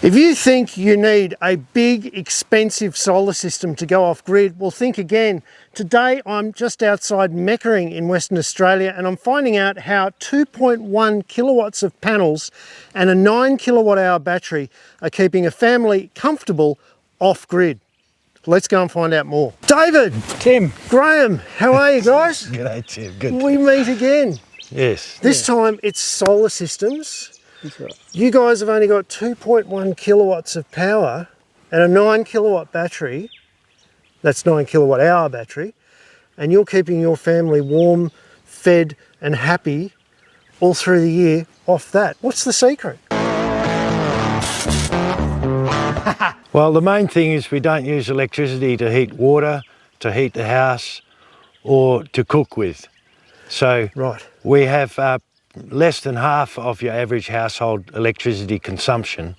If you think you need a big, expensive solar system to go off grid, well, think again. Today, I'm just outside Meckering in Western Australia, and I'm finding out how 2.1 kilowatts of panels and a 9 kilowatt hour battery are keeping a family comfortable off grid. Let's go and find out more. David, Tim, Graham, how are you guys? G'day Tim, good. We meet again. Yes. This time it's solar systems. That's right. You guys have only got 2.1 kilowatts of power and a 9 kilowatt battery. That's 9 kilowatt hour battery. And you're keeping your family warm, fed and happy all through the year off that. What's the secret? Well, the main thing is we don't use electricity to heat water, to heat the house or to cook with. So Right. we have less than half of your average household electricity consumption,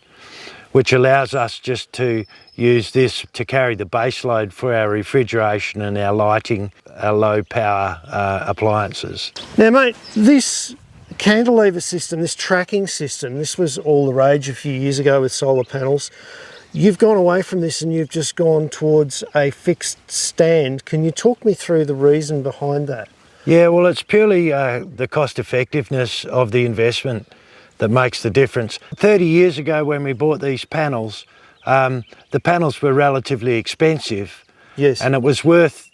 which allows us just to use this to carry the base load for our refrigeration and our lighting, our low power appliances. Now mate, this cantilever system, this tracking system, this was all the rage a few years ago with solar panels. You've gone away from this and you've just gone towards a fixed stand. Can you talk me through the reason behind that? Yeah, well, it's purely the cost effectiveness of the investment that makes the difference. 30 years ago when we bought these panels, the panels were relatively expensive. Yes. And it was worth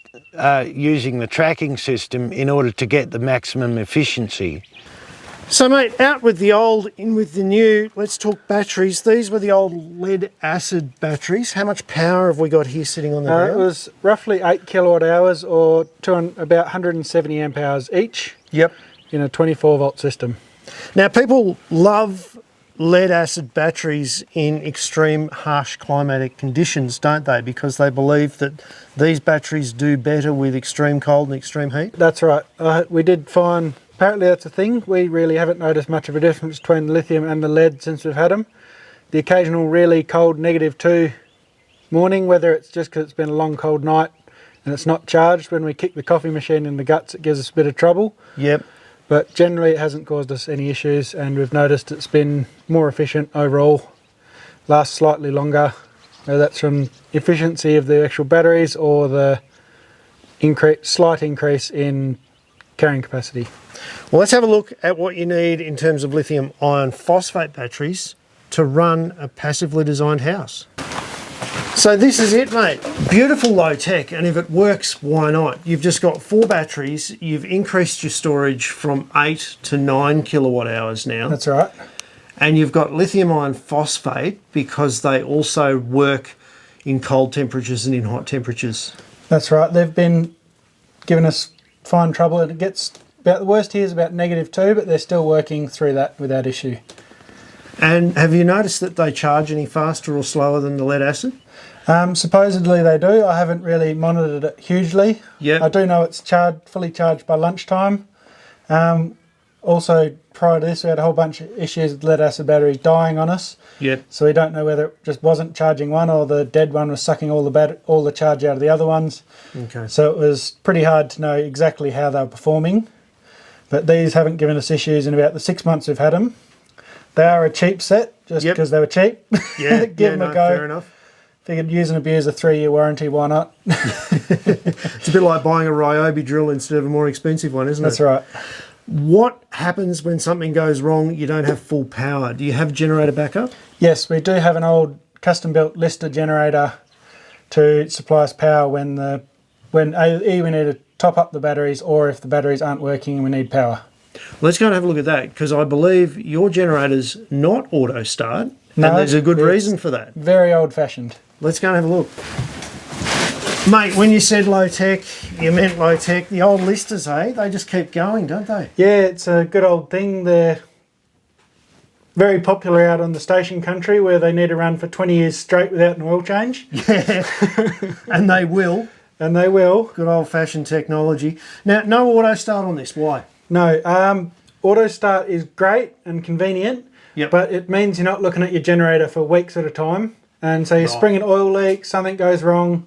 using the tracking system in order to get the maximum efficiency. So mate, out with the old, in with the new. Let's talk batteries. These were the old lead acid batteries. How much power have we got here sitting on the ground? It was roughly 8 kilowatt hours or about 170 amp hours each. Yep. In a 24 volt system. Now people love lead acid batteries in extreme harsh climatic conditions, don't they? Because they believe that these batteries do better with extreme cold and extreme heat. That's right. We did find, apparently that's a thing. We really haven't noticed much of a difference between the lithium and the lead since we've had them. The occasional really cold -2 morning, whether it's just because it's been a long cold night and it's not charged, when we kick the coffee machine in the guts it gives us a bit of trouble. Yep. But generally it hasn't caused us any issues, and we've noticed it's been more efficient overall, lasts slightly longer. Whether that's from efficiency of the actual batteries or the slight increase in carrying capacity. Well, let's have a look at what you need in terms of lithium iron phosphate batteries to run a passively designed house. So this is it, mate. Beautiful low tech, and if it works, why not? You've just got 4 batteries. You've increased your storage from 8 to 9 kilowatt hours now. That's right. And you've got lithium iron phosphate because they also work in cold temperatures and in hot temperatures. That's right. They've been giving us fine trouble. It gets about, the worst here is about -2, but they're still working through that without issue. And have you noticed that they charge any faster or slower than the lead acid? Supposedly they do. I haven't really monitored it hugely. Yep. I do know it's fully charged by lunchtime. Also, prior to this, we had a whole bunch of issues with lead acid batteries dying on us. Yep. So we don't know whether it just wasn't charging one or the dead one was sucking all the charge out of the other ones. Okay. So it was pretty hard to know exactly how they were performing. But these haven't given us issues in about the 6 months we've had them. They are a cheap set, just because they were cheap. Yeah, Give them a go. fair enough. Figured use and abuse a 3-year warranty, why not? It's a bit like buying a Ryobi drill instead of a more expensive one, isn't it? That's right. What happens when something goes wrong, you don't have full power? Do you have generator backup? Yes, we do have an old custom-built Lister generator to supply us power when either we need to top up the batteries or if the batteries aren't working and we need power. Let's go and have a look at that, because I believe your generator's not auto start, No, and there's a good reason for that. Very old-fashioned. Let's go and have a look. Mate, when you said low tech, you meant low tech. The old Listers, hey, they just keep going, don't they? Yeah, it's a good old thing. They're very popular out on the station country where they need to run for 20 years straight without an oil change. Yeah, and they will. And they will. Good old-fashioned technology. Now, no auto start on this. Why? No, auto start is great and convenient, but it means you're not looking at your generator for weeks at a time. And so you're springing oil leaks, something goes wrong.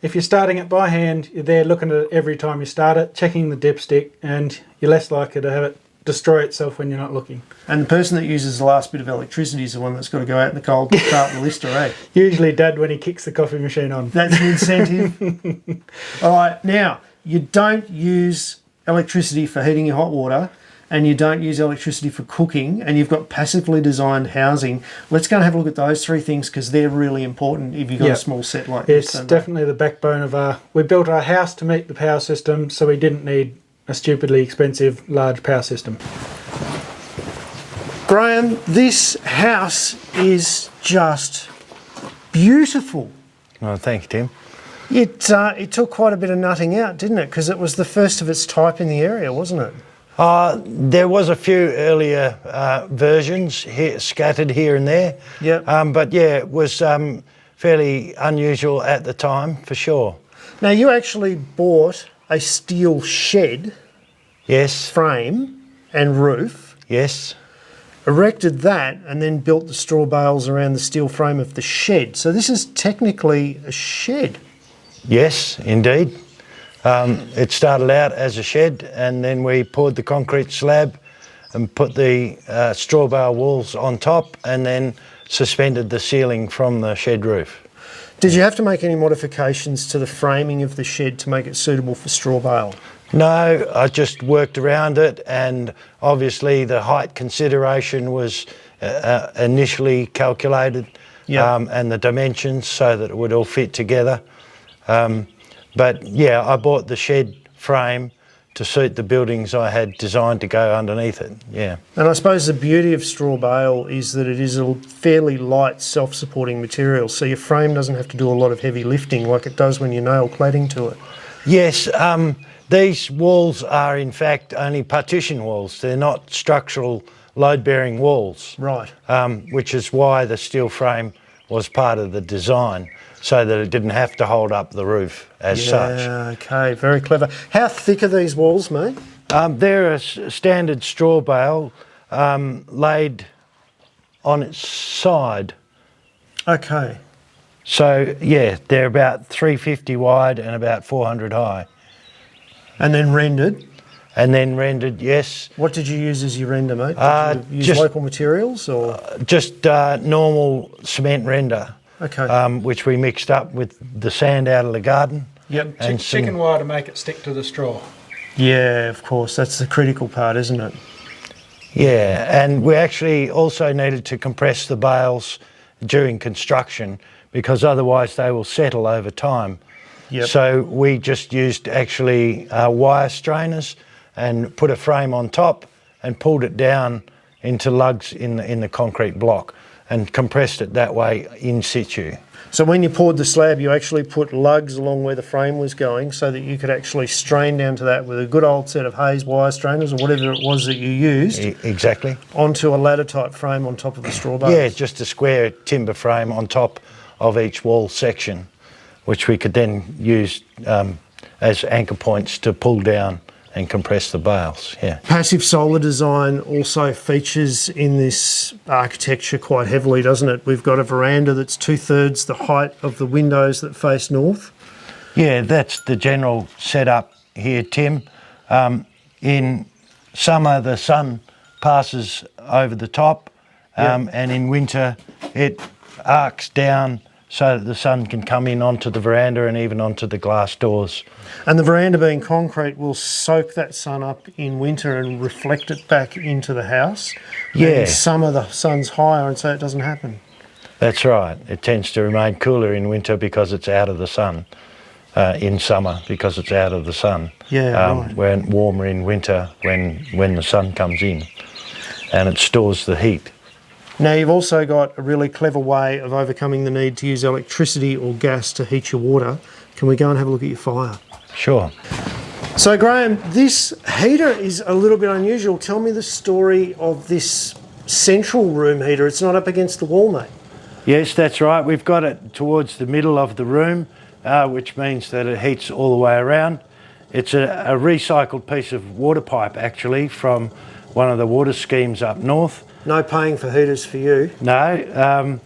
If you're starting it by hand, you're there looking at it every time you start it, checking the dipstick, and you're less likely to have it destroy itself when you're not looking. And the person that uses the last bit of electricity is the one that's got to go out in the cold to start the lister, eh? Usually Dad when he kicks the coffee machine on. That's an incentive. All right, now, you don't use electricity for heating your hot water, and you don't use electricity for cooking, and you've got passively designed housing. Let's go and have a look at those three things, because they're really important if you've got a small set like this. It's definitely the backbone of we built our house to meet the power system, so we didn't need a stupidly expensive large power system. Graham, this house is just beautiful. Oh, thank you, Tim. It took quite a bit of nutting out, didn't it? Because it was the first of its type in the area, wasn't it? There was a few earlier versions scattered here and there. Yep. But yeah, it was fairly unusual at the time, for sure. Now, you actually bought a steel shed, Yes. frame and roof, Yes. erected that, and then built the straw bales around the steel frame of the shed. So this is technically a shed. Yes, indeed. It started out as a shed, and then we poured the concrete slab and put the straw bale walls on top, and then suspended the ceiling from the shed roof. Did you have to make any modifications to the framing of the shed to make it suitable for straw bale? No, I just worked around it, and obviously the height consideration was initially calculated, and the dimensions so that it would all fit together. But yeah, I bought the shed frame to suit the buildings I had designed to go underneath it, yeah. And I suppose the beauty of straw bale is that it is a fairly light, self-supporting material, so your frame doesn't have to do a lot of heavy lifting like it does when you nail cladding to it. Yes, these walls are in fact only partition walls. They're not structural load-bearing walls. Right. Which is why the steel frame was part of the design, so that it didn't have to hold up the roof as such. Yeah, okay, very clever. How thick are these walls, mate? They're a standard straw bale laid on its side. Okay. So yeah, they're about 350 wide and about 400 high. And then rendered? And then rendered, yes. What did you use as your render, mate? Did you use just local materials or? Just normal cement render. Okay. Which we mixed up with the sand out of the garden. Yep. And Chicken wire to make it stick to the straw. Yeah, of course. That's the critical part, isn't it? Yeah, and we actually also needed to compress the bales during construction, because otherwise they will settle over time. Yep. So we just used actually wire strainers and put a frame on top and pulled it down into lugs in the concrete block and compressed it that way in situ. So when you poured the slab, you actually put lugs along where the frame was going so that you could actually strain down to that with a good old set of Hayes wire strainers or whatever it was that you used. Exactly. Onto a ladder type frame on top of the straw bales. Yeah, just a square timber frame on top of each wall section, which we could then use as anchor points to pull down and compress the bales, yeah. Passive solar design also features in this architecture quite heavily, doesn't it? We've got a veranda that's 2/3 the height of the windows that face north. Yeah, that's the general setup here, Tim. In summer, the sun passes over the top, and in winter, it arcs down so that the sun can come in onto the veranda and even onto the glass doors. And the veranda being concrete will soak that sun up in winter and reflect it back into the house. Yeah. In summer, the sun's higher, and so it doesn't happen. That's right. It tends to remain cooler in winter because it's out of the sun. In summer because it's out of the sun. Yeah, right. When warmer in winter when the sun comes in, and it stores the heat. Now, you've also got a really clever way of overcoming the need to use electricity or gas to heat your water. Can we go and have a look at your fire? Sure. So, Graham, this heater is a little bit unusual. Tell me the story of this central room heater. It's not up against the wall, mate. Yes, that's right. We've got it towards the middle of the room, which means that it heats all the way around. It's a recycled piece of water pipe, actually, from one of the water schemes up north. No paying for heaters for you. No,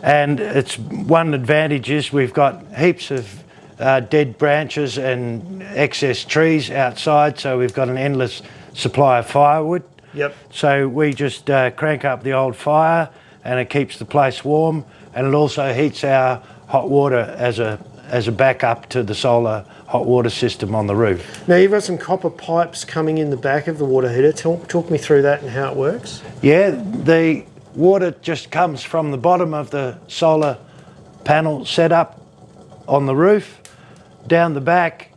and it's one advantage is we've got heaps of dead branches and excess trees outside, so we've got an endless supply of firewood. Yep. So we just crank up the old fire and it keeps the place warm, and it also heats our hot water as a backup to the solar hot water system on the roof. Now you've got some copper pipes coming in the back of the water heater. Talk me through that and how it works. Yeah, the water just comes from the bottom of the solar panel setup on the roof, down the back,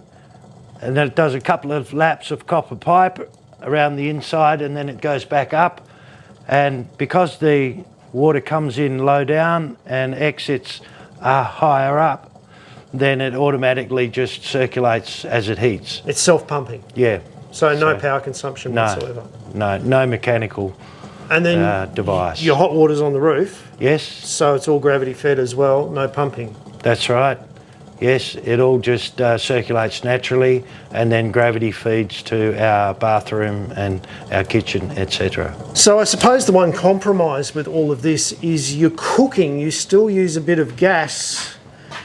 and then it does a couple of laps of copper pipe around the inside, and then it goes back up. And because the water comes in low down and exits are higher up, then it automatically just circulates as it heats. It's self-pumping. Yeah. So no power consumption whatsoever. No mechanical and then device. Your hot water's on the roof. Yes. So it's all gravity fed as well, no pumping. That's right. Yes, it all just circulates naturally, and then gravity feeds to our bathroom and our kitchen, etc. So I suppose the one compromise with all of this is your cooking. You still use a bit of gas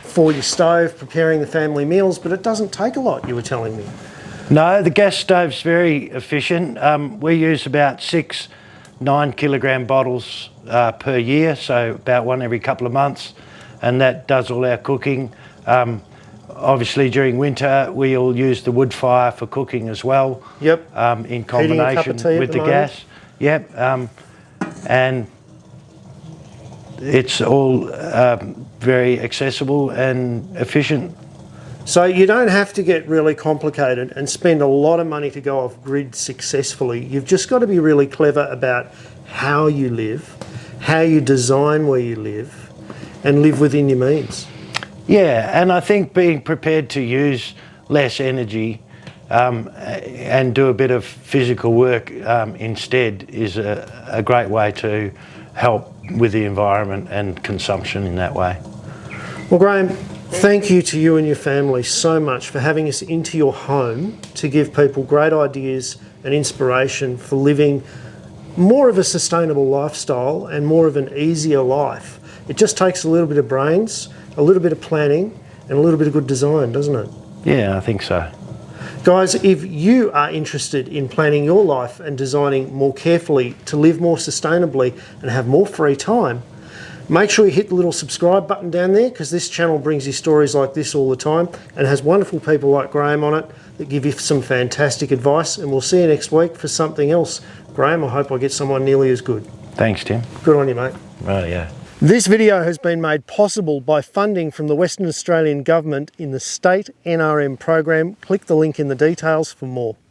for your stove, preparing the family meals, but it doesn't take a lot, you were telling me. No, the gas stove's very efficient. We use about 6 9-kilogram bottles per year, so about one every couple of months, and that does all our cooking. Obviously during winter we'll use the wood fire for cooking as well. Yep. In combination with the gas. Yep. And it's all very accessible and efficient. So you don't have to get really complicated and spend a lot of money to go off grid successfully. You've just got to be really clever about how you live, how you design where you live, and live within your means. Yeah, and I think being prepared to use less energy and do a bit of physical work instead is a great way to help with the environment and consumption in that way. Well, Graham, thank you to you and your family so much for having us into your home to give people great ideas and inspiration for living more of a sustainable lifestyle and more of an easier life. It just takes a little bit of brains, a little bit of planning, and a little bit of good design, doesn't it? Yeah, I think so. Guys, if you are interested in planning your life and designing more carefully to live more sustainably and have more free time, make sure you hit the little subscribe button down there, because this channel brings you stories like this all the time and has wonderful people like Graham on it that give you some fantastic advice, and we'll see you next week for something else. Graham, I hope I get someone nearly as good. Thanks, Tim. Good on you, mate. Right, yeah. This video has been made possible by funding from the Western Australian Government in the State NRM program. Click the link in the details for more.